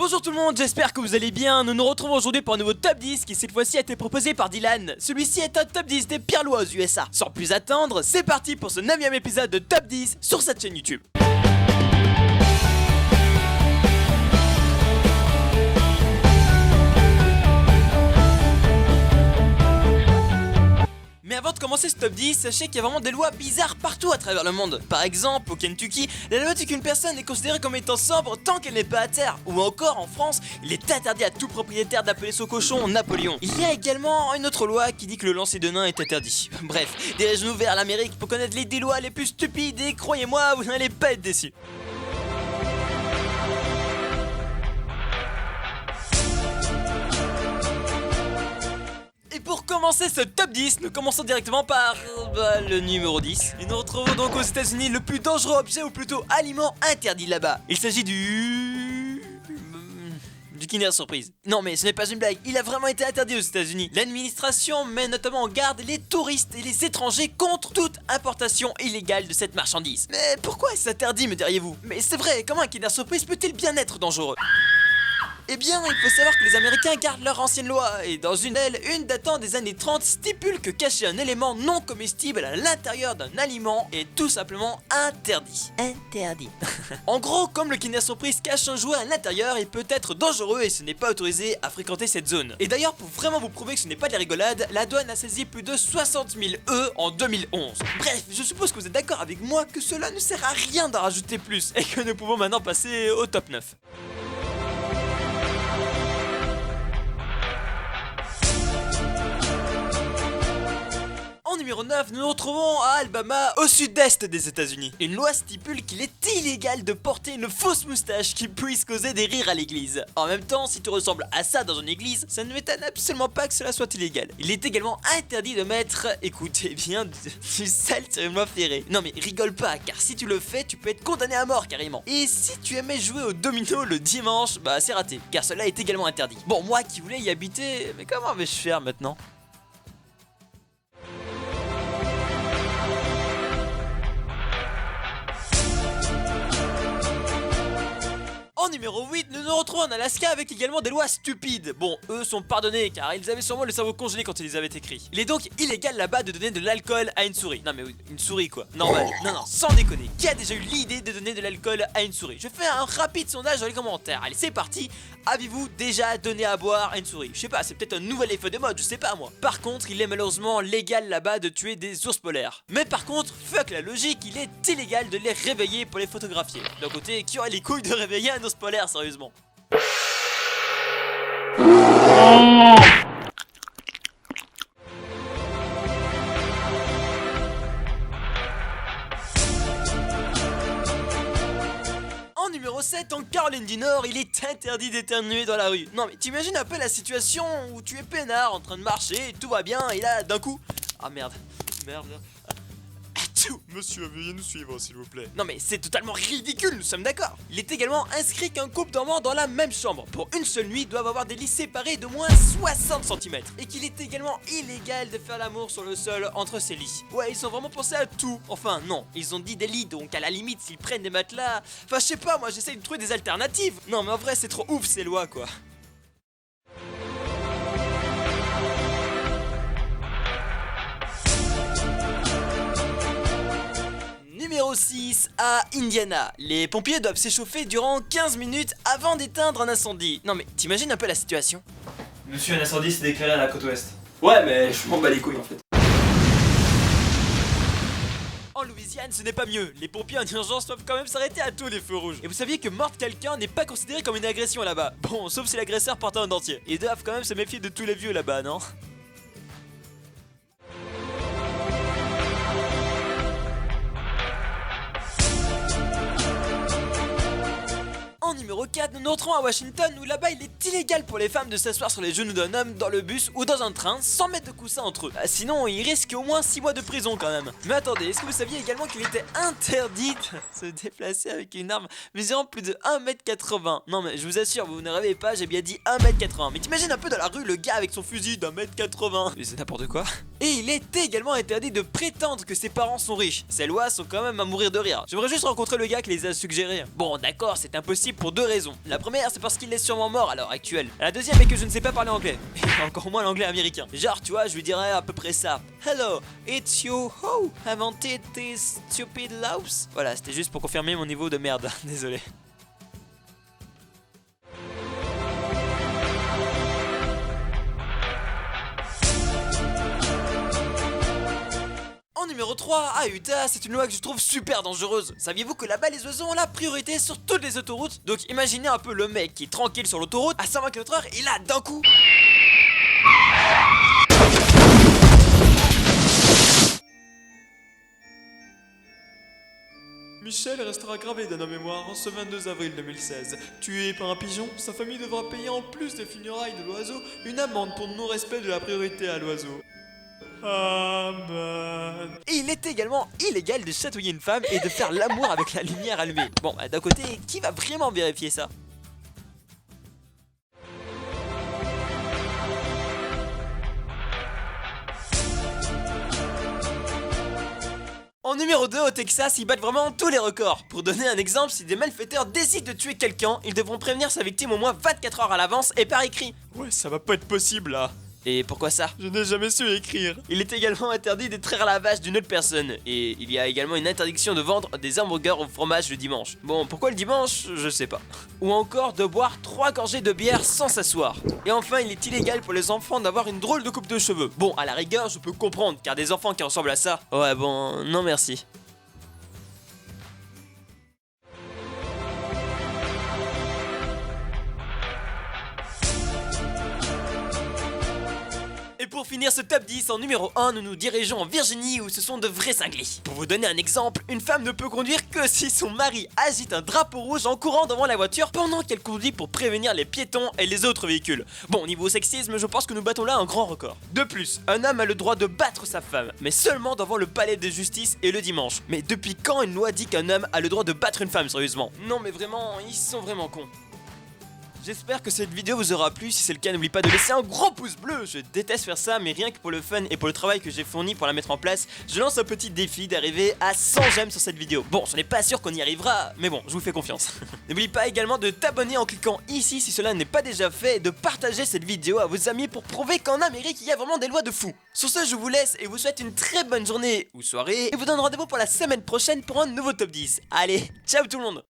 Bonjour tout le monde, j'espère que vous allez bien. Nous nous retrouvons aujourd'hui pour un nouveau top 10 qui cette fois-ci a été proposé par Dylan. Celui-ci est un top 10 des pires lois aux USA. Sans plus attendre, c'est parti pour ce 9ème épisode de top 10 sur cette chaîne YouTube. Mais avant de commencer ce top 10, sachez qu'il y a vraiment des lois bizarres partout à travers le monde. Par exemple, au Kentucky, la loi dit qu'une personne est considérée comme étant sobre tant qu'elle n'est pas à terre. Ou encore, en France, il est interdit à tout propriétaire d'appeler son cochon Napoléon. Il y a également une autre loi qui dit que le lancer de nains est interdit. Bref, dirigez-nous vers l'Amérique pour connaître les 10 lois les plus stupides et croyez-moi, vous n'allez pas être déçus. Pour commencer ce top 10, nous commençons directement par le numéro 10. Et nous retrouvons donc aux États-Unis le plus dangereux objet ou plutôt aliment interdit là-bas. Il s'agit du Kinder Surprise. Non mais ce n'est pas une blague, il a vraiment été interdit aux États-Unis. L'administration met notamment en garde les touristes et les étrangers contre toute importation illégale de cette marchandise. Mais pourquoi est-ce interdit, me diriez-vous? Mais c'est vrai, comment un Kinder Surprise peut-il bien être dangereux? Eh bien, il faut savoir que les Américains gardent leur ancienne loi, et dans une d'elles, une datant des années 30, stipule que cacher un élément non comestible à l'intérieur d'un aliment est tout simplement interdit. Interdit. En gros, comme le Kinder Surprise cache un jouet à l'intérieur, il peut être dangereux et ce n'est pas autorisé à fréquenter cette zone. Et d'ailleurs, pour vraiment vous prouver que ce n'est pas de la rigolade, la douane a saisi plus de 60 000 œufs en 2011. Bref, je suppose que vous êtes d'accord avec moi que cela ne sert à rien d'en rajouter plus, et que nous pouvons maintenant passer au top 9. En numéro 9, nous nous retrouvons à Alabama, au sud-est des États-Unis. Une loi stipule qu'il est illégal de porter une fausse moustache qui puisse causer des rires à l'église. En même temps, si tu ressembles à ça dans une église, ça ne m'étonne absolument pas que cela soit illégal. Il est également interdit de mettre, écoutez bien, du sel sur une main ferrée. Non mais rigole pas, car si tu le fais, tu peux être condamné à mort carrément. Et si tu aimais jouer au domino le dimanche, bah c'est raté, car cela est également interdit. Bon, moi qui voulais y habiter, mais comment vais-je faire maintenant ? En numéro 8, nous nous retrouvons en Alaska avec également des lois stupides. Bon, eux sont pardonnés car ils avaient sûrement le cerveau congelé quand ils les avaient écrits. Il est donc illégal là-bas de donner de l'alcool à une souris. Non mais oui, une souris quoi. Normal. Non, sans déconner. Qui a déjà eu l'idée de donner de l'alcool à une souris? Je fais un rapide sondage dans les commentaires. Allez, c'est parti. Avez-vous déjà donné à boire à une souris? Je sais pas, c'est peut-être un nouvel effet de mode, je sais pas moi. Par contre, il est malheureusement légal là-bas de tuer des ours polaires. Mais par contre, fuck la logique, il est illégal de les réveiller pour les photographier. D'un côté, qui aurait les couilles de réveiller un ours polaire, sérieusement? Numéro 7, en Caroline du Nord, il est interdit d'éternuer dans la rue. Non mais t'imagines un peu la situation où tu es peinard en train de marcher, tout va bien et là d'un coup... Ah merde. Monsieur, veuillez nous suivre s'il vous plaît. Non mais c'est totalement ridicule, nous sommes d'accord. Il est également inscrit qu'un couple dormant dans la même chambre pour une seule nuit doivent avoir des lits séparés de moins 60 cm. Et qu'il est également illégal de faire l'amour sur le sol entre ces lits. Ouais, ils sont vraiment pensés à tout. Enfin non, ils ont dit des lits, donc à la limite s'ils prennent des matelas... Enfin je sais pas, moi j'essaye de trouver des alternatives. Non mais en vrai c'est trop ouf ces lois quoi. Numéro 6, à Indiana. Les pompiers doivent s'échauffer durant 15 minutes avant d'éteindre un incendie. Non mais t'imagines un peu la situation? Monsieur, un incendie s'est déclaré à la côte ouest. Ouais mais je m'en bats les couilles en fait. En Louisiane, ce n'est pas mieux. Les pompiers en urgence doivent quand même s'arrêter à tous les feux rouges. Et vous saviez que mordre quelqu'un n'est pas considéré comme une agression là-bas. Bon, sauf si l'agresseur porte un dentier. Ils doivent quand même se méfier de tous les vieux là-bas, non? En numéro 4, nous nous retrouvons à Washington où là-bas il est illégal pour les femmes de s'asseoir sur les genoux d'un homme dans le bus ou dans un train sans mettre de coussin entre eux. Sinon ils risquent au moins 6 mois de prison quand même. Mais attendez, est-ce que vous saviez également qu'il était interdit de se déplacer avec une arme mesurant plus de 1m80? Non mais je vous assure, vous ne rêvez pas, j'ai bien dit 1m80. Mais t'imagines un peu dans la rue le gars avec son fusil d'1m80. Mais c'est n'importe quoi. Et il est également interdit de prétendre que ses parents sont riches. Ces lois sont quand même à mourir de rire. J'aimerais juste rencontrer le gars qui les a suggérées. Bon d'accord, c'est impossible pour deux raisons. La première, c'est parce qu'il est sûrement mort à l'heure actuelle. La deuxième est que je ne sais pas parler anglais, et encore moins l'anglais américain. Genre, tu vois, je lui dirais à peu près ça. Hello, it's you who invented these stupid laws. Voilà, c'était juste pour confirmer mon niveau de merde, désolé. En numéro 3, à Utah, c'est une loi que je trouve super dangereuse. Saviez-vous que là-bas les oiseaux ont la priorité sur toutes les autoroutes? Donc imaginez un peu le mec qui est tranquille sur l'autoroute à 120 km/h et là d'un coup... Michel restera gravé dans nos mémoires en ce 22 avril 2016. Tué par un pigeon, sa famille devra payer en plus des funérailles de l'oiseau une amende pour non-respect de la priorité à l'oiseau. Amen. Et il est également illégal de chatouiller une femme et de faire l'amour avec la lumière allumée. Bon, d'un côté, qui va vraiment vérifier ça? En numéro 2, au Texas, ils battent vraiment tous les records. Pour donner un exemple, si des malfaiteurs décident de tuer quelqu'un, ils devront prévenir sa victime au moins 24 heures à l'avance et par écrit. Ouais, ça va pas être possible là. Et pourquoi ça? Je n'ai jamais su écrire. Il est également interdit d'extraire la vache d'une autre personne. Et il y a également une interdiction de vendre des hamburgers au fromage le dimanche. Bon, pourquoi le dimanche? Je sais pas. Ou encore de boire 3 gorgées de bière sans s'asseoir. Et enfin, il est illégal pour les enfants d'avoir une drôle de coupe de cheveux. Bon, à la rigueur, je peux comprendre, car des enfants qui ressemblent à ça... Ouais, bon, non merci. Et pour finir ce top 10, en numéro 1, nous nous dirigeons en Virginie où ce sont de vrais cinglés. Pour vous donner un exemple, une femme ne peut conduire que si son mari agite un drapeau rouge en courant devant la voiture pendant qu'elle conduit pour prévenir les piétons et les autres véhicules. Bon, niveau sexisme, je pense que nous battons là un grand record. De plus, un homme a le droit de battre sa femme, mais seulement devant le palais de justice et le dimanche. Mais depuis quand une loi dit qu'un homme a le droit de battre une femme, sérieusement? Non mais vraiment, ils sont vraiment cons. J'espère que cette vidéo vous aura plu, si c'est le cas n'oublie pas de laisser un gros pouce bleu. Je déteste faire ça mais rien que pour le fun et pour le travail que j'ai fourni pour la mettre en place, je lance un petit défi d'arriver à 100 j'aime sur cette vidéo. Bon, je n'ai pas sûr qu'on y arrivera, mais bon, je vous fais confiance. N'oublie pas également de t'abonner en cliquant ici si cela n'est pas déjà fait et de partager cette vidéo à vos amis pour prouver qu'en Amérique il y a vraiment des lois de fou. Sur ce, je vous laisse et vous souhaite une très bonne journée ou soirée et vous donne rendez-vous pour la semaine prochaine pour un nouveau top 10. Allez, ciao tout le monde!